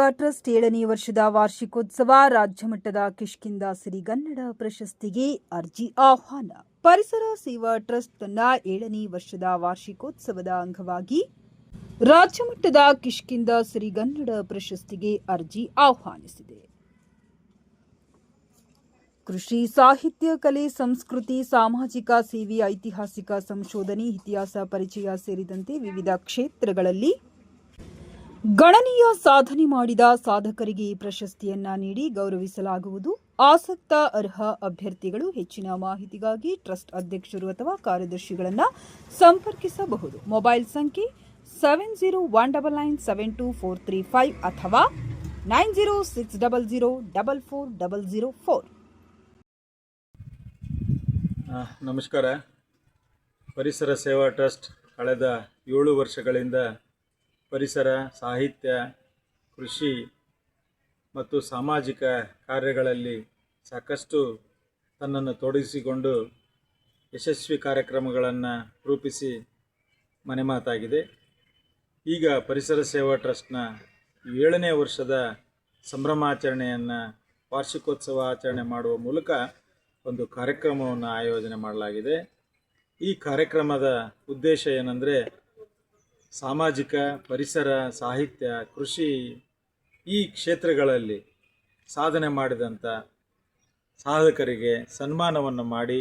ಸೇವಾ ಟ್ರಸ್ಟ್ 7ನೇ ವರ್ಷದ ವಾರ್ಷಿಕೋತ್ಸವ ರಾಜ್ಯಮಟ್ಟದ ಕಿಷ್ಕಿಂಧ ಸಿರಿಗನ್ನಡ ಪ್ರಶಸ್ತಿಗೆ ಅರ್ಜಿ ಆಹ್ವಾನ. ಪರಿಸರ ಸೇವಾ ಟ್ರಸ್ಟ್ ತನ್ನ 7ನೇ ವರ್ಷದ ವಾರ್ಷಿಕೋತ್ಸವದ ಅಂಗವಾಗಿ ರಾಜ್ಯಮಟ್ಟದ ಕಿಷ್ಕಿಂಧ ಸಿರಿಗನ್ನಡ ಪ್ರಶಸ್ತಿಗೆ ಅರ್ಜಿ ಆಹ್ವಾನಿಸಿದೆ. ಕೃಷಿ, ಸಾಹಿತ್ಯ, ಕಲೆ, ಸಂಸ್ಕೃತಿ, ಸಾಮಾಜಿಕ ಸೇವೆ, ಐತಿಹಾಸಿಕ ಸಂಶೋಧನೆ, ಇತಿಹಾಸ ಪರಿಚಯ ಸೇರಿದಂತೆ ವಿವಿಧ ಕ್ಷೇತ್ರಗಳಲ್ಲಿ ಗಣನೀಯ ಸಾಧನೆ ಮಾಡಿದ ಸಾಧಕರಿಗೆ ಈ ಪ್ರಶಸ್ತಿಯನ್ನ ನೀಡಿ ಗೌರವಿಸಲಾಗುವುದು. ಆಸಕ್ತ ಅರ್ಹ ಅಭ್ಯರ್ಥಿಗಳು ಹೆಚ್ಚಿನ ಮಾಹಿತಿಗಾಗಿ ಟ್ರಸ್ಟ್ ಅಧ್ಯಕ್ಷರು ಅಥವಾ ಕಾರ್ಯದರ್ಶಿಗಳನ್ನು ಸಂಪರ್ಕಿಸಬಹುದು. ಮೊಬೈಲ್ ಸಂಖ್ಯೆ 7019972435 ಅಥವಾ 9060044004. ನಮಸ್ಕಾರ. ಪರಿಸರ ಸೇವಾ ಟ್ರಸ್ಟ್ ಕಳೆದ 7 ವರ್ಷಗಳಿಂದ ಪರಿಸರ, ಸಾಹಿತ್ಯ, ಕೃಷಿ ಮತ್ತು ಸಾಮಾಜಿಕ ಕಾರ್ಯಗಳಲ್ಲಿ ಸಾಕಷ್ಟು ತನ್ನನ್ನು ತೊಡಗಿಸಿಕೊಂಡು ಯಶಸ್ವಿ ಕಾರ್ಯಕ್ರಮಗಳನ್ನು ರೂಪಿಸಿ ಮನೆಮಾತಾಗಿದೆ. ಈಗ ಪರಿಸರ ಸೇವಾ ಟ್ರಸ್ಟ್ನ 7ನೇ ವರ್ಷದ ಸಂಭ್ರಮಾಚರಣೆಯನ್ನು, ವಾರ್ಷಿಕೋತ್ಸವ ಆಚರಣೆ ಮಾಡುವ ಮೂಲಕ ಒಂದು ಕಾರ್ಯಕ್ರಮವನ್ನು ಆಯೋಜನೆ ಮಾಡಲಾಗಿದೆ. ಈ ಕಾರ್ಯಕ್ರಮದ ಉದ್ದೇಶ ಏನಂದರೆ, ಸಾಮಾಜಿಕ, ಪರಿಸರ, ಸಾಹಿತ್ಯ, ಕೃಷಿ ಈ ಕ್ಷೇತ್ರಗಳಲ್ಲಿ ಸಾಧನೆ ಮಾಡಿದಂಥ ಸಾಧಕರಿಗೆ ಸನ್ಮಾನವನ್ನು ಮಾಡಿ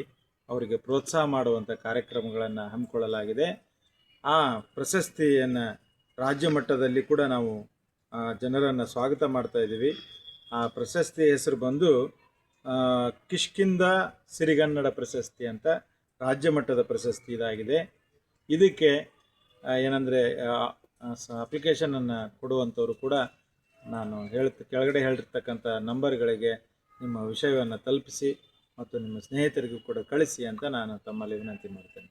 ಅವರಿಗೆ ಪ್ರೋತ್ಸಾಹ ಮಾಡುವಂಥ ಕಾರ್ಯಕ್ರಮಗಳನ್ನು ಹಮ್ಮಿಕೊಳ್ಳಲಾಗಿದೆ. ಆ ಪ್ರಶಸ್ತಿಯನ್ನು ರಾಜ್ಯ ಮಟ್ಟದಲ್ಲಿ ಕೂಡ ನಾವು ಜನರನ್ನು ಸ್ವಾಗತ ಮಾಡ್ತಾ ಇದ್ದೀವಿ. ಆ ಪ್ರಶಸ್ತಿ ಹೆಸರು ಬಂದು ಕಿಷ್ಕಿಂಧ ಸಿರಿಗನ್ನಡ ಪ್ರಶಸ್ತಿ ಅಂತ ರಾಜ್ಯ ಮಟ್ಟದ ಪ್ರಶಸ್ತಿ ಇದಾಗಿದೆ. ಇದಕ್ಕೆ ಏನಂದರೆ ಅಪ್ಲಿಕೇಶನನ್ನು ಕೊಡುವಂಥವರು ಕೂಡ ನಾನು ಕೆಳಗಡೆ ಹೇಳಿರ್ತಕ್ಕಂಥ ನಂಬರ್ಗಳಿಗೆ ನಿಮ್ಮ ವಿಷಯವನ್ನು ತಲುಪಿಸಿ ಮತ್ತು ನಿಮ್ಮ ಸ್ನೇಹಿತರಿಗೂ ಕೂಡ ಕಳಿಸಿ ಅಂತ ನಾನು ತಮ್ಮಲ್ಲಿ ವಿನಂತಿ ಮಾಡ್ತೇನೆ.